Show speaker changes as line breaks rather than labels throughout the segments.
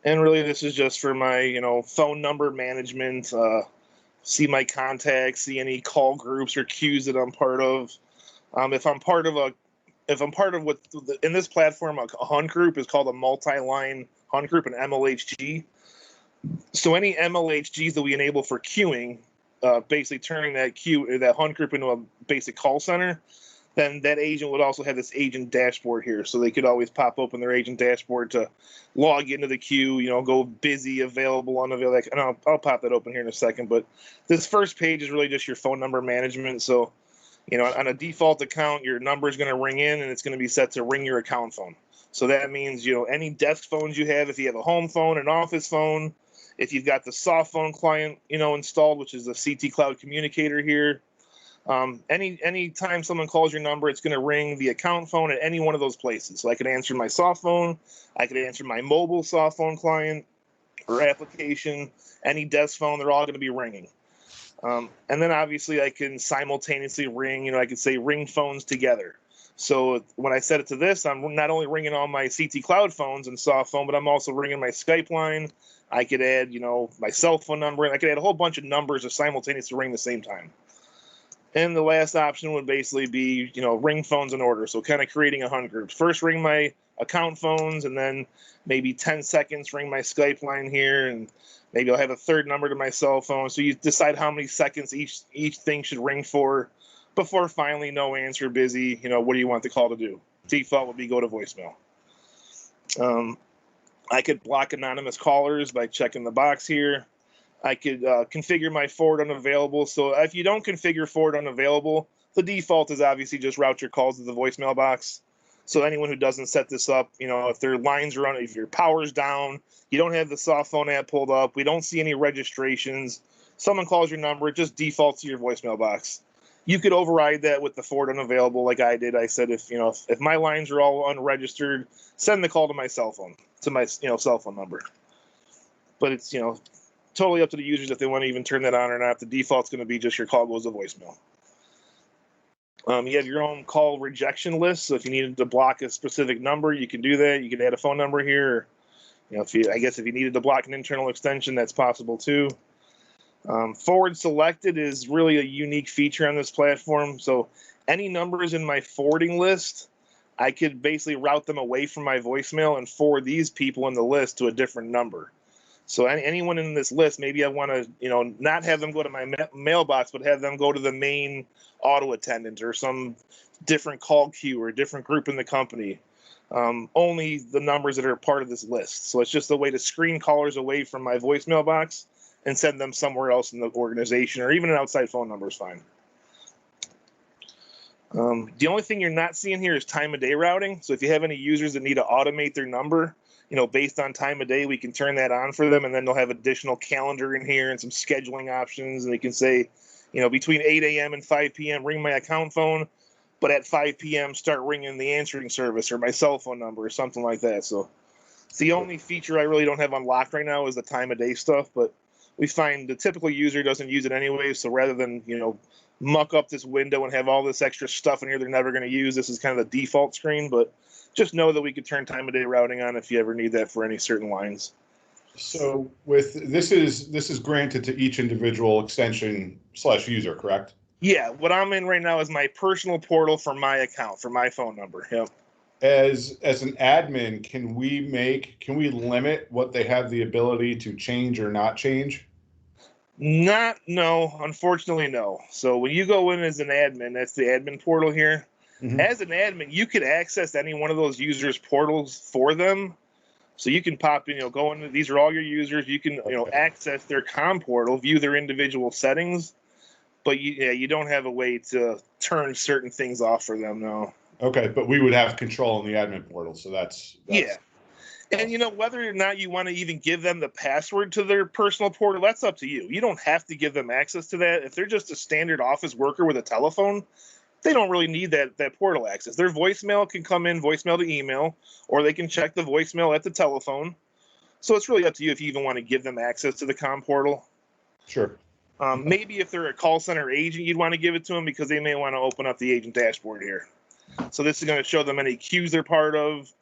And really, this is just for my, phone number management, see my contacts, see any call groups or queues that I'm part of. If I'm part of what in this platform, a hunt group is called a multi-line hunt group, an MLHG. So any MLHGs that we enable for queuing, basically turning that hunt group into a basic call center, then that agent would also have this agent dashboard here. So they could always pop open their agent dashboard to log into the queue, go busy, available, unavailable. And I'll pop that open here in a second. But this first page is really just your phone number management. So, on a default account, your number is going to ring in and it's going to be set to ring your account phone. So that means, any desk phones you have, if you have a home phone, an office phone, if you've got the soft phone client, installed, which is the CT Cloud communicator here, any time someone calls your number, it's going to ring the account phone at any one of those places. So I could answer my soft phone, I could answer my mobile soft phone client or application, any desk phone, they're all going to be ringing. And then obviously I can simultaneously ring, I could say ring phones together. So when I set it to this, I'm not only ringing all my CT Cloud phones and soft phone, but I'm also ringing my Skype line. I could add, my cell phone number, and I could add a whole bunch of numbers to simultaneously ring at the same time. And the last option would basically be, ring phones in order. So kind of creating a hunt group. First ring my account phones, and then maybe 10 seconds ring my Skype line here, and maybe I'll have a third number to my cell phone. So you decide how many seconds each thing should ring for before finally no answer, busy, what do you want the call to do? Default would be go to voicemail. I could block anonymous callers by checking the box here. I could configure my forward unavailable. So if you don't configure forward unavailable, the default is obviously just route your calls to the voicemail box. So anyone who doesn't set this up, if their lines are on, if your power's down, you don't have the soft phone app pulled up, we don't see any registrations, someone calls your number, it just defaults to your voicemail box. You could override that with the forward unavailable like I did. I said, if my lines are all unregistered, send the call to my cell phone, to my cell phone number. But it's, totally up to the users if they want to even turn that on or not. The default's going to be just your call goes to voicemail. You have your own call rejection list. So if you needed to block a specific number, you can do that. You can add a phone number here. If you needed to block an internal extension, that's possible too. Forward selected is really a unique feature on this platform. So any numbers in my forwarding list, I could basically route them away from my voicemail and forward these people in the list to a different number. So anyone in this list, maybe I want to, not have them go to my mailbox, but have them go to the main auto attendant or some different call queue or a different group in the company. Only the numbers that are part of this list. So it's just a way to screen callers away from my voicemail box and send them somewhere else in the organization, or even an outside phone number is fine. The only thing you're not seeing here is time of day routing. So if you have any users that need to automate their number, based on time of day, we can turn that on for them, and then they'll have additional calendar in here and some scheduling options, and they can say, between 8 a.m. and 5 p.m., ring my account phone, but at 5 p.m., start ringing the answering service or my cell phone number or something like that. So it's the only feature I really don't have unlocked right now is the time of day stuff, but we find the typical user doesn't use it anyway, so rather than, muck up this window and have all this extra stuff in here they're never going to use, this is kind of the default screen, but just know that we could turn time of day routing on if you ever need that for any certain lines.
So with this is granted to each individual extension / user, correct?
Yeah, what I'm in right now is my personal portal for my account, for my phone number. Yep.
As an admin, can we limit what they have the ability to change or not change?
No, unfortunately, no. So when you go in as an admin, that's the admin portal here. Mm-hmm. As an admin, you could access any one of those users' portals for them. So you can pop in, go into, these are all your users. You can, access their COM portal, view their individual settings, but you don't have a way to turn certain things off for them, no.
Okay, but we would have control in the admin portal, so that's
yeah. And, whether or not you want to even give them the password to their personal portal, that's up to you. You don't have to give them access to that. If they're just a standard office worker with a telephone, they don't really need that portal access. Their voicemail can come in, voicemail to email, or they can check the voicemail at the telephone. So it's really up to you if you even want to give them access to the COM portal.
Sure.
Maybe if they're a call center agent, you'd want to give it to them because they may want to open up the agent dashboard here. So this is going to show them any queues they're part of,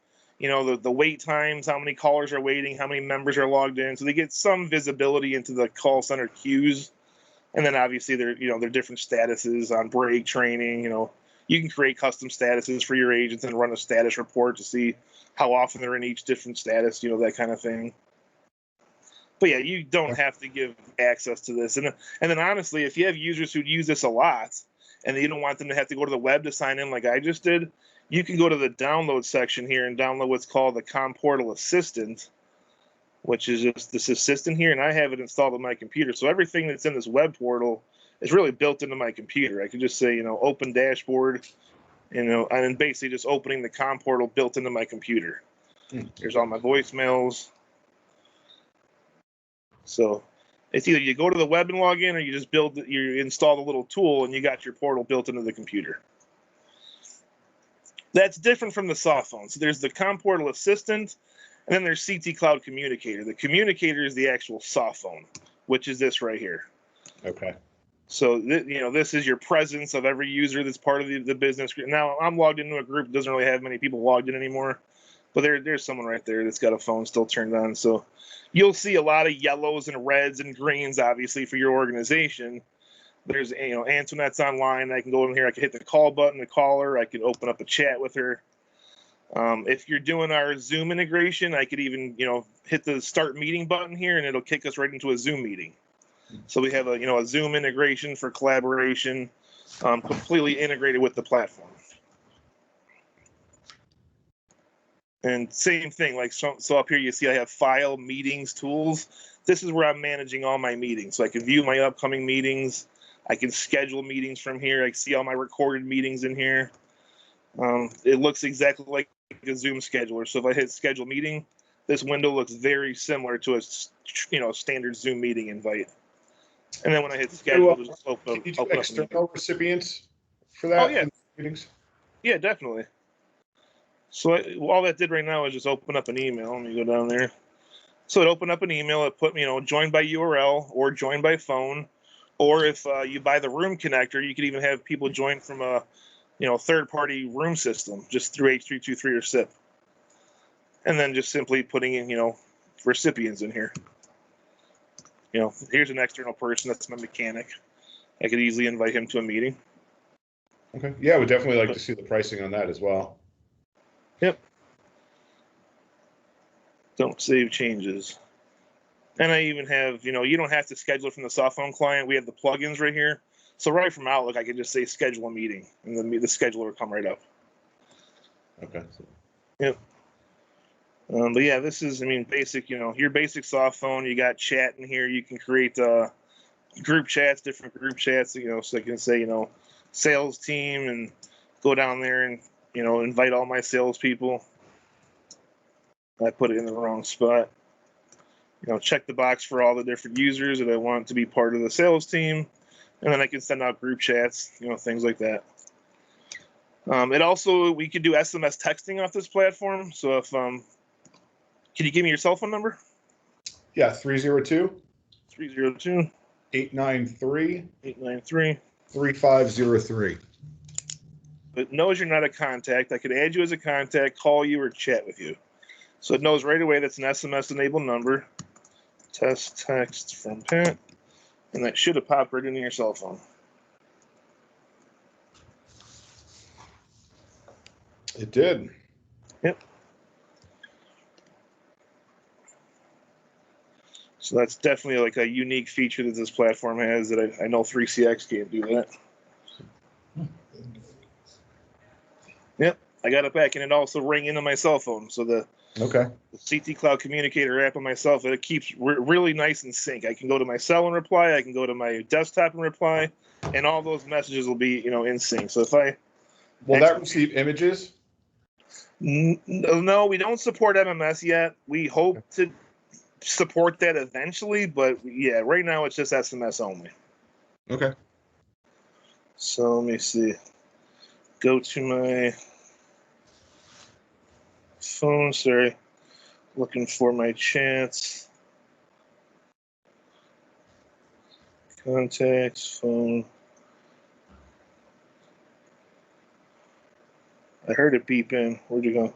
the wait times, how many callers are waiting, how many members are logged in, so they get some visibility into the call center queues. And then obviously their different statuses on break, training. You can create custom statuses for your agents and run a status report to see how often they're in each different status, that kind of thing. But yeah, you don't have to give access to this. And then honestly, if you have users who use this a lot and you don't want them to have to go to the web to sign in like I just did, you can go to the download section here and download what's called the Comm Portal Assistant, which is just this assistant here, and I have it installed on my computer. So everything that's in this web portal is really built into my computer. I can just say, open dashboard, and then basically just opening the Comm Portal built into my computer. Here's all my voicemails. So it's either you go to the web and log in, or you just you install the little tool and you got your portal built into the computer. That's different from the soft phone. So there's the Comm Portal Assistant, and then there's CT Cloud Communicator. The communicator is the actual soft phone, which is this right here.
Okay.
So this is your presence of every user that's part of the business group. Now I'm logged into a group that doesn't really have many people logged in anymore, but there's someone right there that's got a phone still turned on. So you'll see a lot of yellows and reds and greens, obviously, for your organization. There's Antoinette's online. I can go in here. I can hit the call button to call her. I can open up a chat with her. If you're doing our Zoom integration, I could even hit the start meeting button here, and it'll kick us right into a Zoom meeting. So we have a Zoom integration for collaboration, completely integrated with the platform. And same thing, like so up here you see I have file, meetings, tools. This is where I'm managing all my meetings. So I can view my upcoming meetings. I can schedule meetings from here. I can see all my recorded meetings in here. It looks exactly like a Zoom scheduler. So if I hit schedule meeting, this window looks very similar to a standard Zoom meeting invite. And then when I hit schedule, it'll just open up.
Can you do external recipients for that?
Oh yeah,
meetings?
Yeah, definitely. So all that did right now is just open up an email. Let me go down there. So it opened up an email. It put join by URL or join by phone, or if you buy the room connector, you could even have people join from a third-party room system just through H323 or SIP, and then just simply putting in recipients in here. Here's an external person. That's my mechanic. I could easily invite him to a meeting.
Okay. Yeah, I would definitely like to see the pricing on that as well.
Yep. Don't save changes. And I even have, you don't have to schedule it from the soft phone client. We have the plugins right here. So right from Outlook, I can just say schedule a meeting, and then the scheduler will come right up.
Okay.
Yep. But yeah, this is, basic, your basic soft phone. You got chat in here. You can create group chats, different group chats, so I can say, sales team, and go down there and, invite all my salespeople. I put it in the wrong spot. Check the box for all the different users that I want to be part of the sales team. And then I can send out group chats, things like that. We could do SMS texting off this platform. So if, can you give me your cell phone number?
Yeah, 302
302
893
893
3503.
It knows you're not a contact. I could add you as a contact, call you, or chat with you. So it knows right away that's an SMS-enabled number. Test text from Pat. And that should have popped right into your cell phone.
It did.
Yep. So that's definitely like a unique feature that this platform has that I know 3CX can't do that. Yep, I got it back, and it also rang into my cell phone. So the CT Cloud Communicator app on my cell phone, it keeps really nice and sync. I can go to my cell and reply. I can go to my desktop and reply, and all those messages will be in sync. So if I
will that receive images?
No, we don't support MMS yet. We hope to support that eventually, but yeah, right now it's just SMS only.
Okay.
So let me see. Go to my phone. Sorry, looking for my chats. Contacts, phone. I heard it beep in. Where'd you go?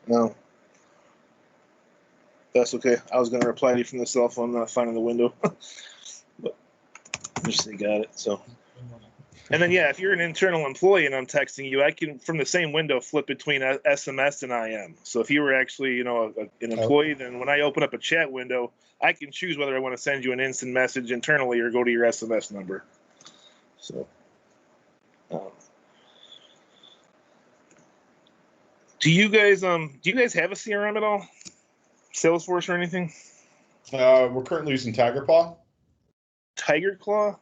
No. That's okay. I was going to reply to you from the cell phone, not finding the window. But just they got it. So, and then yeah, if you're an internal employee and I'm texting you, I can from the same window flip between SMS and IM. So if you were actually an employee, then when I open up a chat window, I can choose whether I want to send you an instant message internally or go to your SMS number. So, do you guys have a CRM at all? Salesforce or anything?
We're currently using Tiger Paw.
Tiger Claw?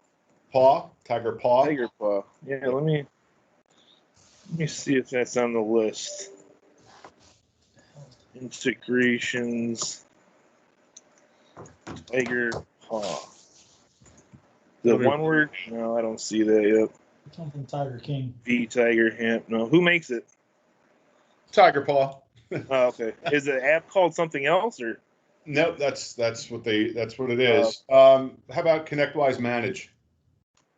Tiger Paw.
Tiger Paw. Yeah, let me see if that's on the list. Integrations. Tiger Paw. The one word? No, I don't see that yet.
Something Tiger King.
V Tiger Hemp. No, who makes it?
Tiger Paw.
Oh, okay. Is the app called something else or?
Nope, that's what it is. How about ConnectWise Manage?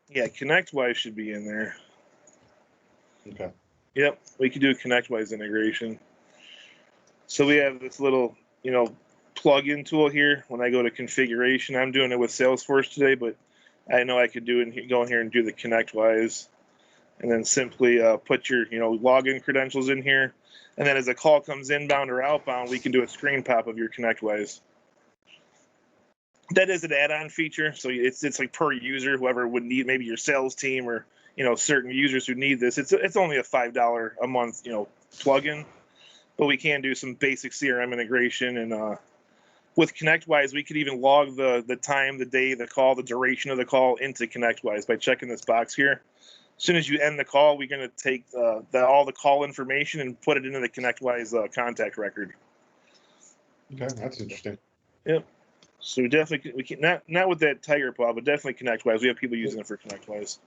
Yeah, ConnectWise should be in there.
Okay.
Yep, we could do a ConnectWise integration. So we have this little, plug-in tool here. When I go to configuration, I'm doing it with Salesforce today, but I know I could go in here and do the ConnectWise, and then simply put your, login credentials in here. And then as a call comes inbound or outbound, we can do a screen pop of your ConnectWise. That is an add-on feature, so it's like per user, whoever would need, maybe your sales team or certain users who need this. It's only a $5 a month plugin, but we can do some basic CRM integration, and with ConnectWise we could even log the time, the day, the call, the duration of the call into ConnectWise by checking this box here. As soon as you end the call, we're going to take all the call information and put it into the ConnectWise contact record.
Okay, that's interesting.
Yep. So we can not with that Tiger Paw, but definitely ConnectWise. We have people using it for ConnectWise.